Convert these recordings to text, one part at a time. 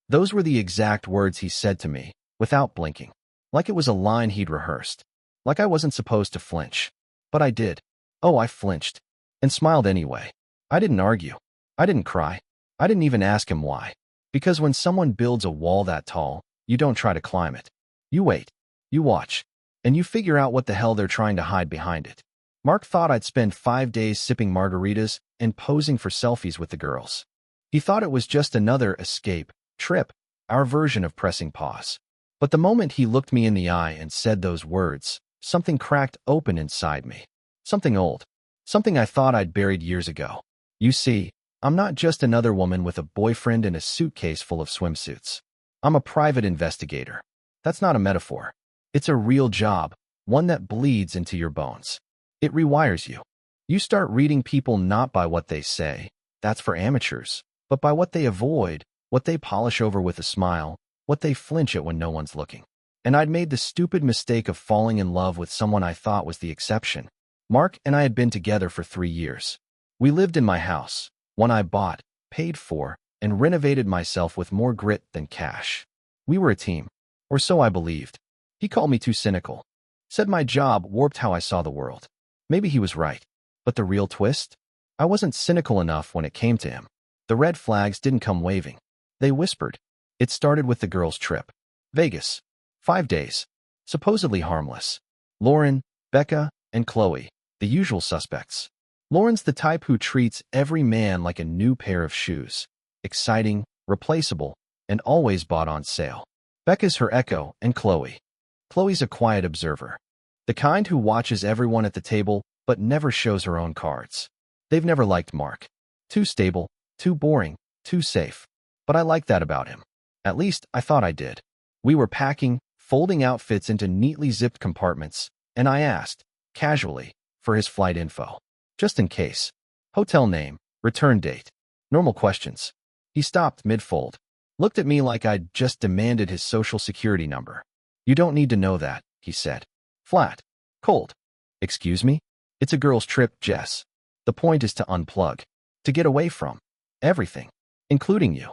Those were the exact words he said to me, without blinking. Like it was a line he'd rehearsed. Like I wasn't supposed to flinch. But I did. Oh, I flinched. And smiled anyway. I didn't argue. I didn't cry. I didn't even ask him why. Because when someone builds a wall that tall, you don't try to climb it. You wait. You watch. And you figure out what the hell they're trying to hide behind it. Mark thought I'd spend 5 days sipping margaritas and posing for selfies with the girls. He thought it was just another escape trip, our version of pressing pause. But the moment he looked me in the eye and said those words, something cracked open inside me. Something old. Something I thought I'd buried years ago. You see, I'm not just another woman with a boyfriend and a suitcase full of swimsuits. I'm a private investigator. That's not a metaphor. It's a real job, one that bleeds into your bones. It rewires you. You start reading people not by what they say, that's for amateurs, but by what they avoid, what they polish over with a smile, what they flinch at when no one's looking. And I'd made the stupid mistake of falling in love with someone I thought was the exception. Mark and I had been together for 3 years. We lived in my house, one I bought, paid for, and renovated myself with more grit than cash. We were a team, or so I believed. He called me too cynical. Said my job warped how I saw the world. Maybe he was right. But the real twist? I wasn't cynical enough when it came to him. The red flags didn't come waving. They whispered. It started with the girls' trip. Vegas. 5 days. Supposedly harmless. Lauren, Becca, and Chloe, the usual suspects. Lauren's the type who treats every man like a new pair of shoes. Exciting, replaceable, and always bought on sale. Becca's her echo, and Chloe's a quiet observer. The kind who watches everyone at the table but never shows her own cards. They've never liked Mark. Too stable, too boring, too safe. But I like that about him. At least, I thought I did. We were packing, folding outfits into neatly zipped compartments, and I asked, casually, for his flight info. Just in case. Hotel name, return date. Normal questions. He stopped mid-fold. Looked at me like I'd just demanded his social security number. You don't need to know that, he said. Flat. Cold. Excuse me? It's a girl's trip, Jess. The point is to unplug. To get away from everything, including you.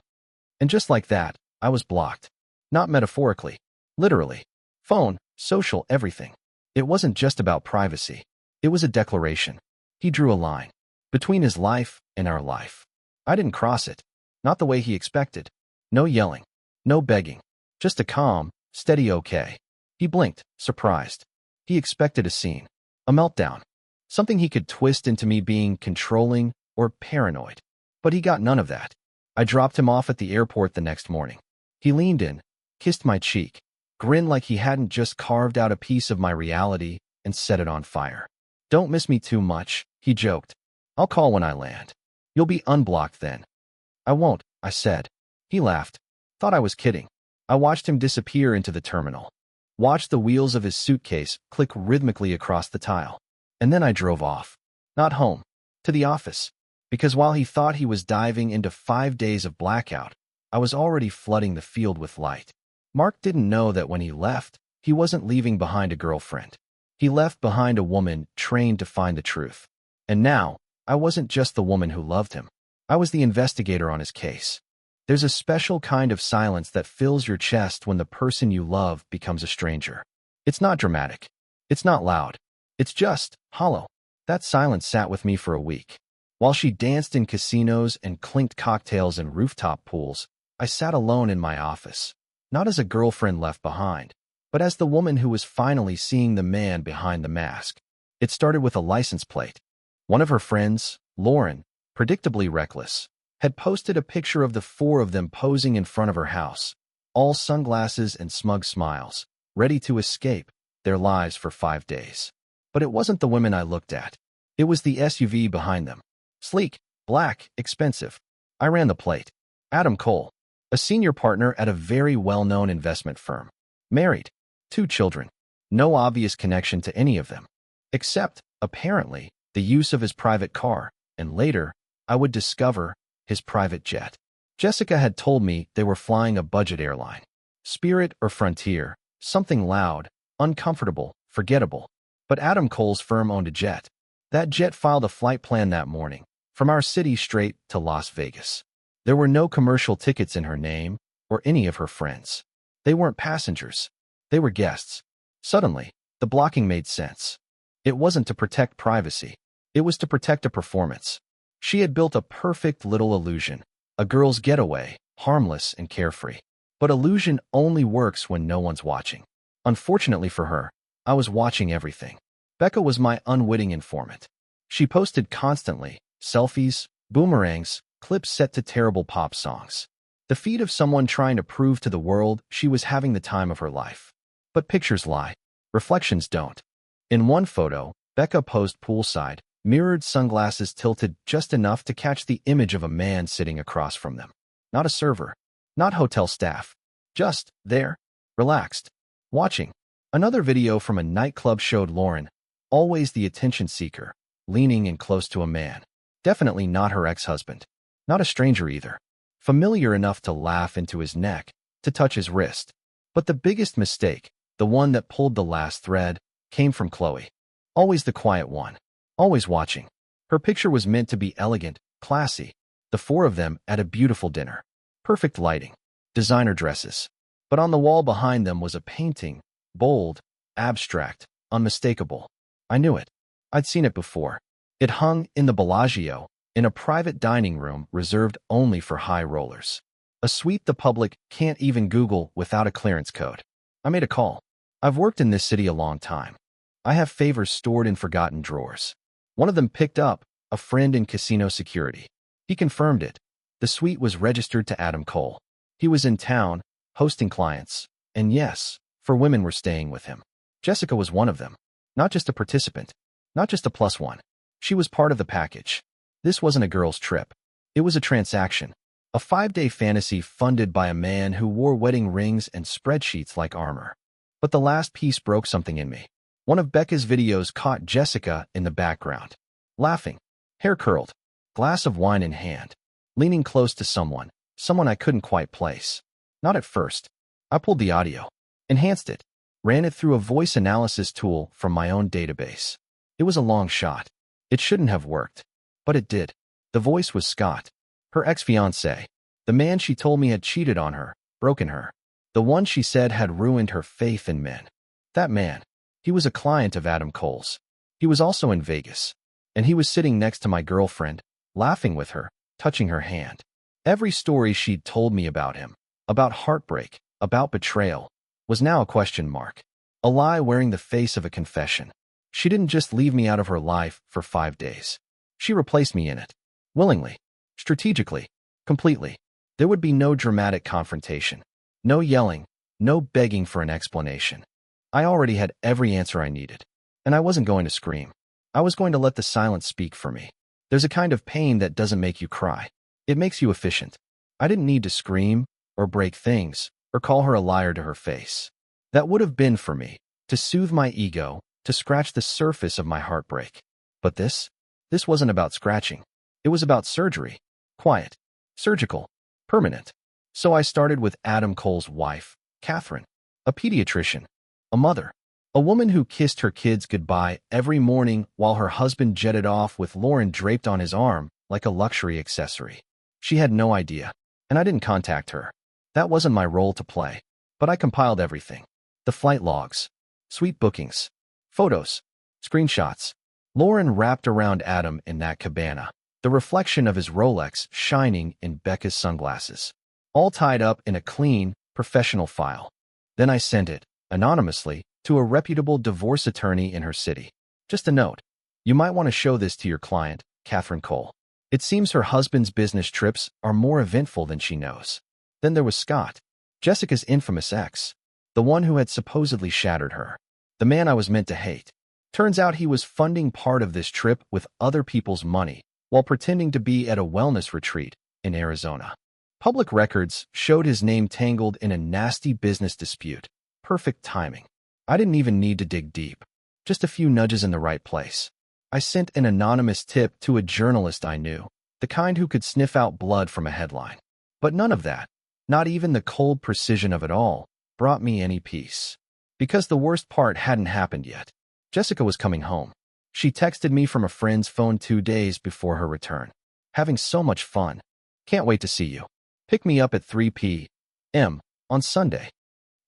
And just like that, I was blocked. Not metaphorically. Literally. Phone, social, everything. It wasn't just about privacy. It was a declaration. He drew a line. Between his life and our life. I didn't cross it. Not the way he expected. No yelling. No begging. Just a calm, steady okay. He blinked, surprised. He expected a scene. A meltdown. Something he could twist into me being controlling or paranoid. But he got none of that. I dropped him off at the airport the next morning. He leaned in, kissed my cheek, grinned like he hadn't just carved out a piece of my reality and set it on fire. Don't miss me too much, he joked. I'll call when I land. You'll be unblocked then. I won't, I said. He laughed. Thought I was kidding. I watched him disappear into the terminal. Watched the wheels of his suitcase click rhythmically across the tile. And then I drove off. Not home. To the office. Because while he thought he was diving into 5 days of blackout, I was already flooding the field with light. Mark didn't know that when he left, he wasn't leaving behind a girlfriend. He left behind a woman trained to find the truth. And now, I wasn't just the woman who loved him. I was the investigator on his case. There's a special kind of silence that fills your chest when the person you love becomes a stranger. It's not dramatic. It's not loud. It's just hollow. That silence sat with me for a week. While she danced in casinos and clinked cocktails in rooftop pools, I sat alone in my office, not as a girlfriend left behind, but as the woman who was finally seeing the man behind the mask. It started with a license plate. One of her friends, Lauren, predictably reckless, had posted a picture of the 4 of them posing in front of her house, all sunglasses and smug smiles, ready to escape their lives for 5 days. But it wasn't the women I looked at. It was the SUV behind them. Sleek, black, expensive. I ran the plate. Adam Cole, a senior partner at a very well-known investment firm. Married. 2 children. No obvious connection to any of them. Except, apparently, the use of his private car, and later, I would discover, his private jet. Jessica had told me they were flying a budget airline. Spirit or Frontier, something loud, uncomfortable, forgettable. But Adam Cole's firm owned a jet. That jet filed a flight plan that morning, from our city straight to Las Vegas. There were no commercial tickets in her name, or any of her friends. They weren't passengers. They were guests. Suddenly, the blocking made sense. It wasn't to protect privacy. It was to protect a performance. She had built a perfect little illusion, a girl's getaway, harmless and carefree. But illusion only works when no one's watching. Unfortunately for her, I was watching everything. Becca was my unwitting informant. She posted constantly, selfies, boomerangs, clips set to terrible pop songs. The feed of someone trying to prove to the world she was having the time of her life. But pictures lie. Reflections don't. In one photo, Becca posed poolside, mirrored sunglasses tilted just enough to catch the image of a man sitting across from them. Not a server. Not hotel staff. Just there, relaxed, watching. Another video from a nightclub showed Lauren, always the attention seeker, leaning in close to a man. Definitely not her ex-husband. Not a stranger either. Familiar enough to laugh into his neck, to touch his wrist. But the biggest mistake, the one that pulled the last thread, came from Chloe. Always the quiet one. Always watching. Her picture was meant to be elegant, classy. The four of them at a beautiful dinner. Perfect lighting. Designer dresses. But on the wall behind them was a painting. Bold, abstract, unmistakable. I knew it. I'd seen it before. It hung in the Bellagio, in a private dining room reserved only for high rollers. A suite the public can't even Google without a clearance code. I made a call. I've worked in this city a long time. I have favors stored in forgotten drawers. One of them picked up, a friend in casino security. He confirmed it. The suite was registered to Adam Cole. He was in town, hosting clients. And yes, 4 women were staying with him. Jessica was one of them. Not just a participant. Not just a +1. She was part of the package. This wasn't a girl's trip. It was a transaction. A 5-day fantasy funded by a man who wore wedding rings and spreadsheets like armor. But the last piece broke something in me. One of Becca's videos caught Jessica in the background. Laughing. Hair curled. Glass of wine in hand. Leaning close to someone I couldn't quite place. Not at first. I pulled the audio. Enhanced it. Ran it through a voice analysis tool from my own database. It was a long shot. It shouldn't have worked. But it did. The voice was Scott. Her ex-fiancé. The man she told me had cheated on her, broken her. The one she said had ruined her faith in men. That man. He was a client of Adam Cole's. He was also in Vegas. And he was sitting next to my girlfriend, laughing with her, touching her hand. Every story she'd told me about him, about heartbreak, about betrayal, was now a question mark. A lie wearing the face of a confession. She didn't just leave me out of her life for 5 days. She replaced me in it. Willingly. Strategically. Completely. There would be no dramatic confrontation. No yelling. No begging for an explanation. I already had every answer I needed. And I wasn't going to scream. I was going to let the silence speak for me. There's a kind of pain that doesn't make you cry. It makes you efficient. I didn't need to scream, or break things, or call her a liar to her face. That would have been for me, to soothe my ego, to scratch the surface of my heartbreak. But this wasn't about scratching. It was about surgery. Quiet. Surgical. Permanent. So I started with Adam Cole's wife, Catherine. A pediatrician. A mother. A woman who kissed her kids goodbye every morning while her husband jetted off with Lauren draped on his arm like a luxury accessory. She had no idea, and I didn't contact her. That wasn't my role to play. But I compiled everything. The flight logs. Suite bookings. Photos. Screenshots. Lauren wrapped around Adam in that cabana, the reflection of his Rolex shining in Becca's sunglasses. All tied up in a clean, professional file. Then I sent it, anonymously, to a reputable divorce attorney in her city. Just a note. You might want to show this to your client, Catherine Cole. It seems her husband's business trips are more eventful than she knows. Then there was Scott, Jessica's infamous ex, the one who had supposedly shattered her, the man I was meant to hate. Turns out he was funding part of this trip with other people's money while pretending to be at a wellness retreat in Arizona. Public records showed his name tangled in a nasty business dispute. Perfect timing. I didn't even need to dig deep. Just a few nudges in the right place. I sent an anonymous tip to a journalist I knew, the kind who could sniff out blood from a headline. But none of that, not even the cold precision of it all, brought me any peace. Because the worst part hadn't happened yet. Jessica was coming home. She texted me from a friend's phone 2 days before her return. Having so much fun. Can't wait to see you. Pick me up at 3 p. On Sunday.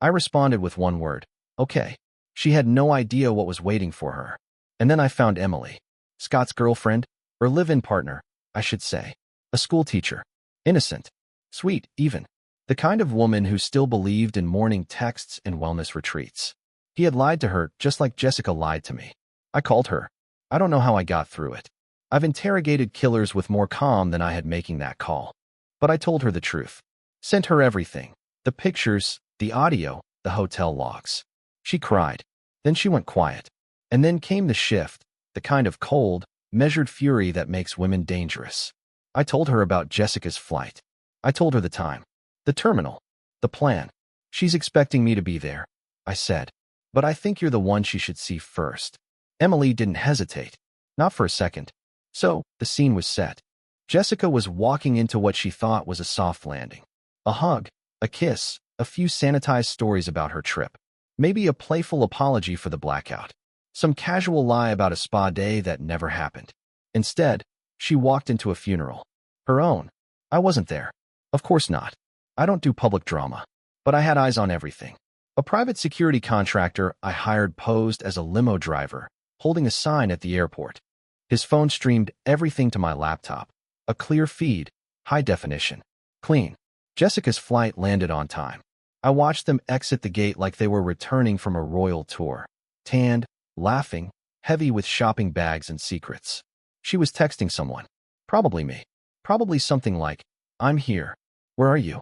I responded with one word. Okay. She had no idea what was waiting for her. And then I found Emily. Scott's girlfriend, or live-in partner, I should say. A school teacher. Innocent. Sweet, even. The kind of woman who still believed in morning texts and wellness retreats. He had lied to her just like Jessica lied to me. I called her. I don't know how I got through it. I've interrogated killers with more calm than I had making that call. But I told her the truth. Sent her everything. The pictures, the audio, the hotel logs. She cried. Then she went quiet. And then came the shift, the kind of cold, measured fury that makes women dangerous. I told her about Jessica's flight. I told her the time, the terminal, the plan. She's expecting me to be there, I said. But I think you're the one she should see first. Emily didn't hesitate. Not for a second. So, the scene was set. Jessica was walking into what she thought was a soft landing. A hug, a kiss, a few sanitized stories about her trip. Maybe a playful apology for the blackout. Some casual lie about a spa day that never happened. Instead, she walked into a funeral. Her own. I wasn't there. Of course not. I don't do public drama. But I had eyes on everything. A private security contractor I hired posed as a limo driver, holding a sign at the airport. His phone streamed everything to my laptop. A clear feed, high definition, clean. Jessica's flight landed on time. I watched them exit the gate like they were returning from a royal tour. Tanned, laughing, heavy with shopping bags and secrets. She was texting someone. Probably me. Probably something like, I'm here. Where are you?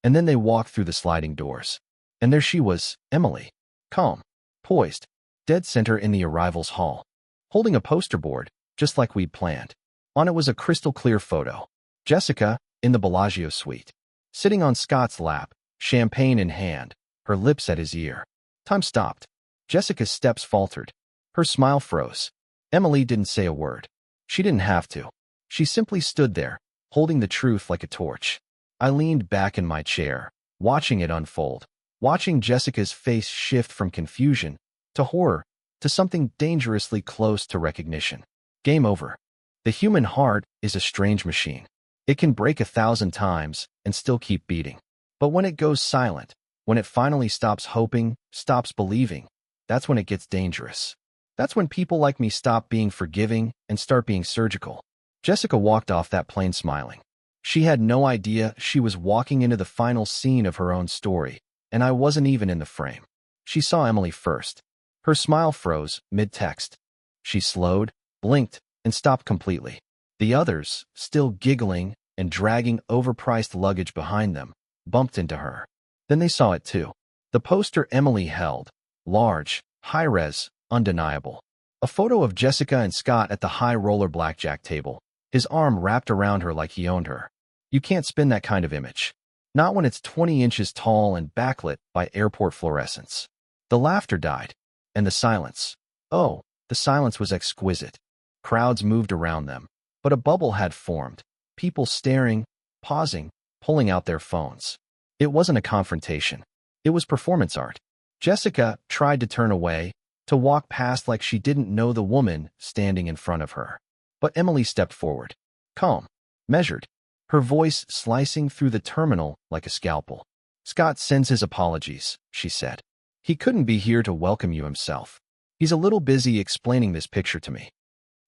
And then they walked through the sliding doors. And there she was, Emily. Calm. Poised. Dead center in the arrivals hall. Holding a poster board, just like we'd planned. On it was a crystal clear photo. Jessica, in the Bellagio suite. Sitting on Scott's lap, champagne in hand, her lips at his ear. Time stopped. Jessica's steps faltered. Her smile froze. Emily didn't say a word. She didn't have to. She simply stood there, holding the truth like a torch. I leaned back in my chair, watching it unfold. Watching Jessica's face shift from confusion to horror to something dangerously close to recognition. Game over. The human heart is a strange machine. It can break 1,000 times and still keep beating. But when it goes silent, when it finally stops hoping, stops believing, that's when it gets dangerous. That's when people like me stop being forgiving and start being surgical. Jessica walked off that plane smiling. She had no idea she was walking into the final scene of her own story, and I wasn't even in the frame. She saw Emily first. Her smile froze mid-text. She slowed, blinked, and stopped completely. The others, still giggling and dragging overpriced luggage behind them, bumped into her. Then they saw it too. The poster Emily held, large, high-res, undeniable. A photo of Jessica and Scott at the high-roller blackjack table, his arm wrapped around her like he owned her. You can't spin that kind of image. Not when it's 20 inches tall and backlit by airport fluorescence. The laughter died. And the silence. Oh, the silence was exquisite. Crowds moved around them. But a bubble had formed. People staring, pausing, pulling out their phones. It wasn't a confrontation. It was performance art. Jessica tried to turn away, to walk past like she didn't know the woman standing in front of her. But Emily stepped forward. Calm. Measured. Her voice slicing through the terminal like a scalpel. Scott sends his apologies, she said. He couldn't be here to welcome you himself. He's a little busy explaining this picture to me.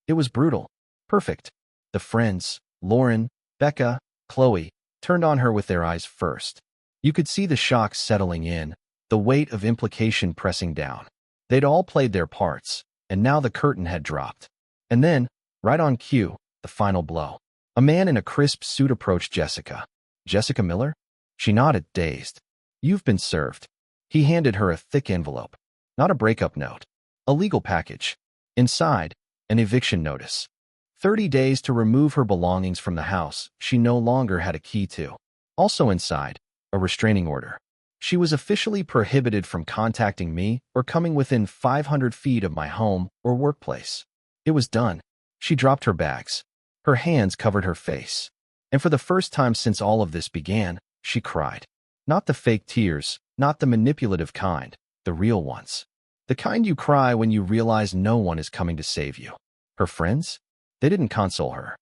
It was brutal. Perfect. The friends, Lauren, Becca, Chloe, turned on her with their eyes first. You could see the shock settling in, the weight of implication pressing down. They'd all played their parts, and now the curtain had dropped. And then, right on cue, the final blow. A man in a crisp suit approached Jessica. Jessica Miller? She nodded, dazed. You've been served. He handed her a thick envelope. Not a breakup note. A legal package. Inside, an eviction notice. 30 days to remove her belongings from the house she no longer had a key to. Also inside, a restraining order. She was officially prohibited from contacting me or coming within 500 feet of my home or workplace. It was done. She dropped her bags. Her hands covered her face. And for the first time since all of this began, she cried. Not the fake tears, not the manipulative kind, the real ones. The kind you cry when you realize no one is coming to save you. Her friends? They didn't console her.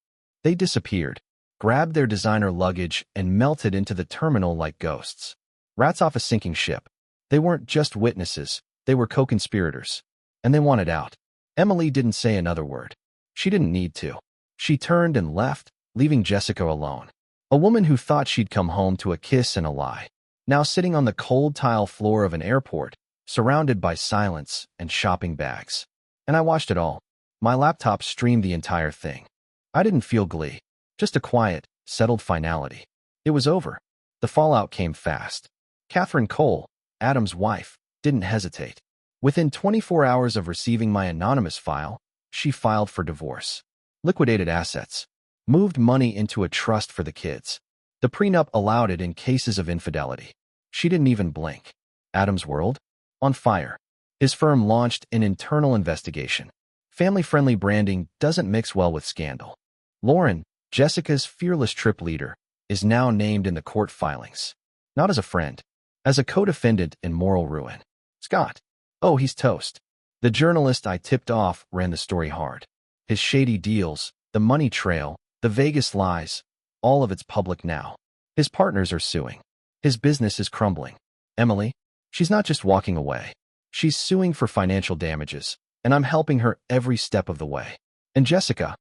They disappeared, grabbed their designer luggage, and melted into the terminal like ghosts. Rats off a sinking ship. They weren't just witnesses, they were co-conspirators. And they wanted out. Emily didn't say another word. She didn't need to. She turned and left, leaving Jessica alone. A woman who thought she'd come home to a kiss and a lie. Now sitting on the cold tile floor of an airport, surrounded by silence and shopping bags. And I watched it all. My laptop streamed the entire thing. I didn't feel glee, just a quiet, settled finality. It was over. The fallout came fast. Catherine Cole, Adam's wife, didn't hesitate. Within 24 hours of receiving my anonymous file, she filed for divorce. Liquidated assets. Moved money into a trust for the kids. The prenup allowed it in cases of infidelity. She didn't even blink. Adam's world? On fire. His firm launched an internal investigation. Family-friendly branding doesn't mix well with scandal. Lauren, Jessica's fearless trip leader, is now named in the court filings. Not as a friend. As a co-defendant in moral ruin. Scott. Oh, he's toast. The journalist I tipped off ran the story hard. His shady deals, the money trail, the Vegas lies, all of it's public now. His partners are suing. His business is crumbling. Emily, she's not just walking away. She's suing for financial damages, and I'm helping her every step of the way. And Jessica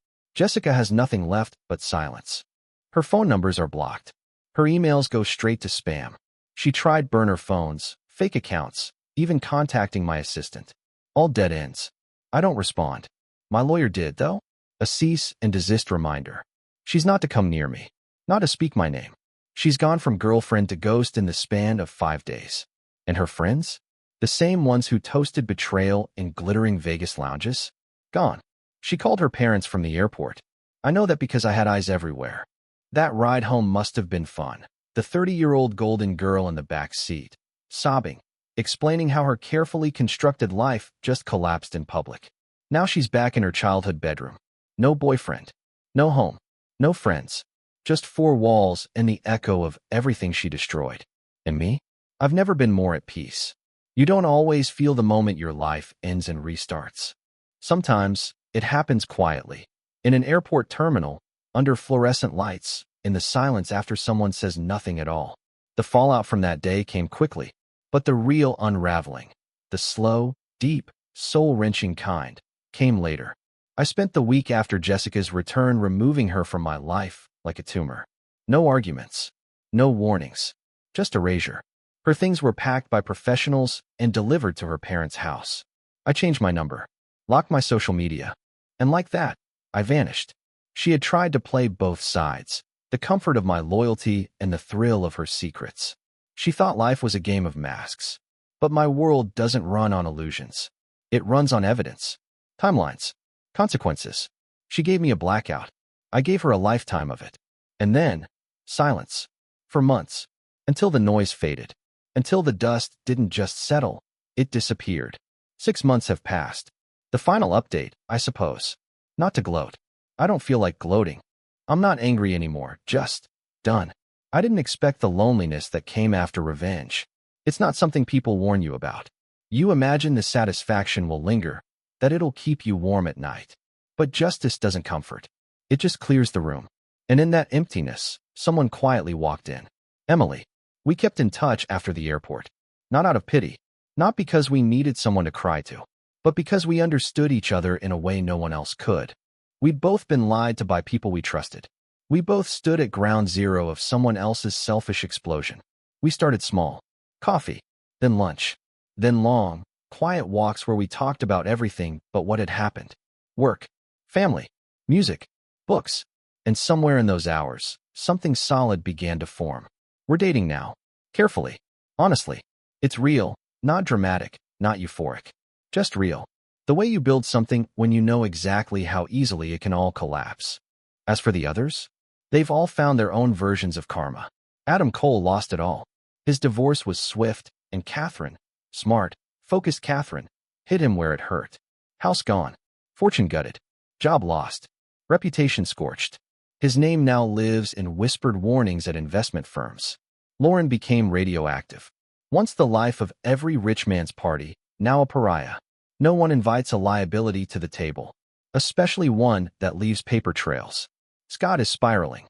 has nothing left but silence. Her phone numbers are blocked. Her emails go straight to spam. She tried burner phones, fake accounts, even contacting my assistant. All dead ends. I don't respond. My lawyer did, though. A cease and desist reminder. She's not to come near me. Not to speak my name. She's gone from girlfriend to ghost in the span of 5 days. And her friends? The same ones who toasted betrayal in glittering Vegas lounges? Gone. She called her parents from the airport. I know that because I had eyes everywhere. That ride home must have been fun. The 30-year-old golden girl in the back seat, sobbing, explaining how her carefully constructed life just collapsed in public. Now she's back in her childhood bedroom. No boyfriend. No home. No friends. Just 4 walls and the echo of everything she destroyed. And me? I've never been more at peace. You don't always feel the moment your life ends and restarts. Sometimes, it happens quietly. In an airport terminal, under fluorescent lights, in the silence after someone says nothing at all. The fallout from that day came quickly, but the real unraveling, the slow, deep, soul-wrenching kind, came later. I spent the week after Jessica's return removing her from my life like a tumor. No arguments. No warnings. Just erasure. Her things were packed by professionals and delivered to her parents' house. I changed my number, locked my social media, and like that, I vanished. She had tried to play both sides, the comfort of my loyalty and the thrill of her secrets. She thought life was a game of masks. But my world doesn't run on illusions. It runs on evidence. Timelines. Consequences. She gave me a blackout. I gave her a lifetime of it. And then, silence. For months. Until the noise faded. Until the dust didn't just settle, it disappeared. 6 months have passed. The final update, I suppose. Not to gloat. I don't feel like gloating. I'm not angry anymore, just done. I didn't expect the loneliness that came after revenge. It's not something people warn you about. You imagine the satisfaction will linger, that it'll keep you warm at night. But justice doesn't comfort. It just clears the room. And in that emptiness, someone quietly walked in. Emily. We kept in touch after the airport. Not out of pity. Not because we needed someone to cry to. But because we understood each other in a way no one else could. We'd both been lied to by people we trusted. We both stood at ground zero of someone else's selfish explosion. We started small. Coffee. Then lunch. Then long, quiet walks where we talked about everything but what had happened. Work. Family. Music. Books. And somewhere in those hours, something solid began to form. We're dating now. Carefully. Honestly. It's real, not dramatic, not euphoric. Just real. The way you build something when you know exactly how easily it can all collapse. As for the others, they've all found their own versions of karma. Adam Cole lost it all. His divorce was swift, and Catherine, smart, focused Catherine, hit him where it hurt. House gone. Fortune gutted. Job lost. Reputation scorched. His name now lives in whispered warnings at investment firms. Lauren became radioactive. Once the life of every rich man's party, now a pariah. No one invites a liability to the table, especially one that leaves paper trails. Scott is spiraling.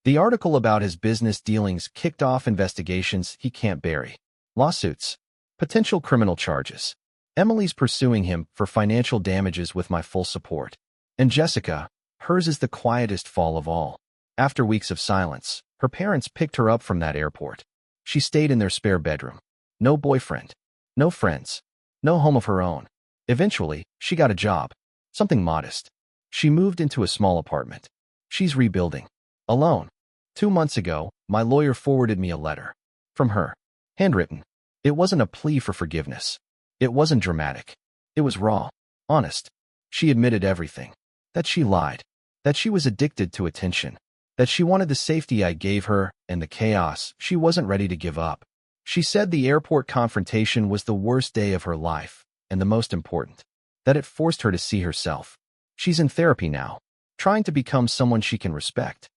The article about his business dealings kicked off investigations he can't bury. Lawsuits. Potential criminal charges. Emily's pursuing him for financial damages with my full support. And Jessica, hers is the quietest fall of all. After weeks of silence, her parents picked her up from that airport. She stayed in their spare bedroom. No boyfriend. No friends. No home of her own. Eventually, she got a job. Something modest. She moved into a small apartment. She's rebuilding. Alone. 2 months ago, my lawyer forwarded me a letter. From her. Handwritten. It wasn't a plea for forgiveness. It wasn't dramatic. It was raw. Honest. She admitted everything. That she lied. That she was addicted to attention. That she wanted the safety I gave her and the chaos she wasn't ready to give up. She said the airport confrontation was the worst day of her life, and the most important. That it forced her to see herself. She's in therapy now, trying to become someone she can respect.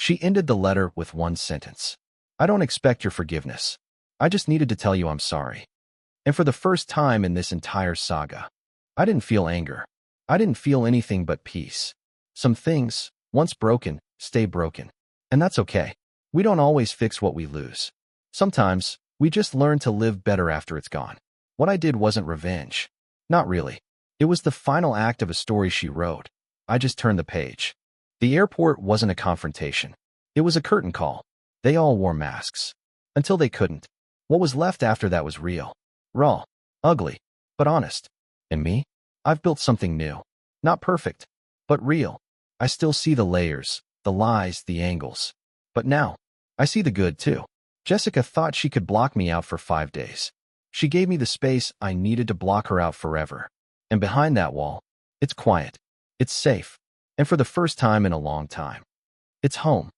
She ended the letter with one sentence. I don't expect your forgiveness. I just needed to tell you I'm sorry. And for the first time in this entire saga, I didn't feel anger. I didn't feel anything but peace. Some things, once broken, stay broken. And that's okay. We don't always fix what we lose. Sometimes, we just learn to live better after it's gone. What I did wasn't revenge. Not really. It was the final act of a story she wrote. I just turned the page. The airport wasn't a confrontation. It was a curtain call. They all wore masks. Until they couldn't. What was left after that was real. Raw. Ugly. But honest. And me? I've built something new. Not perfect. But real. I still see the layers, the lies, the angles. But now, I see the good too. Jessica thought she could block me out for 5 days. She gave me the space I needed to block her out forever. And behind that wall, it's quiet. It's safe. And for the first time in a long time, it's home.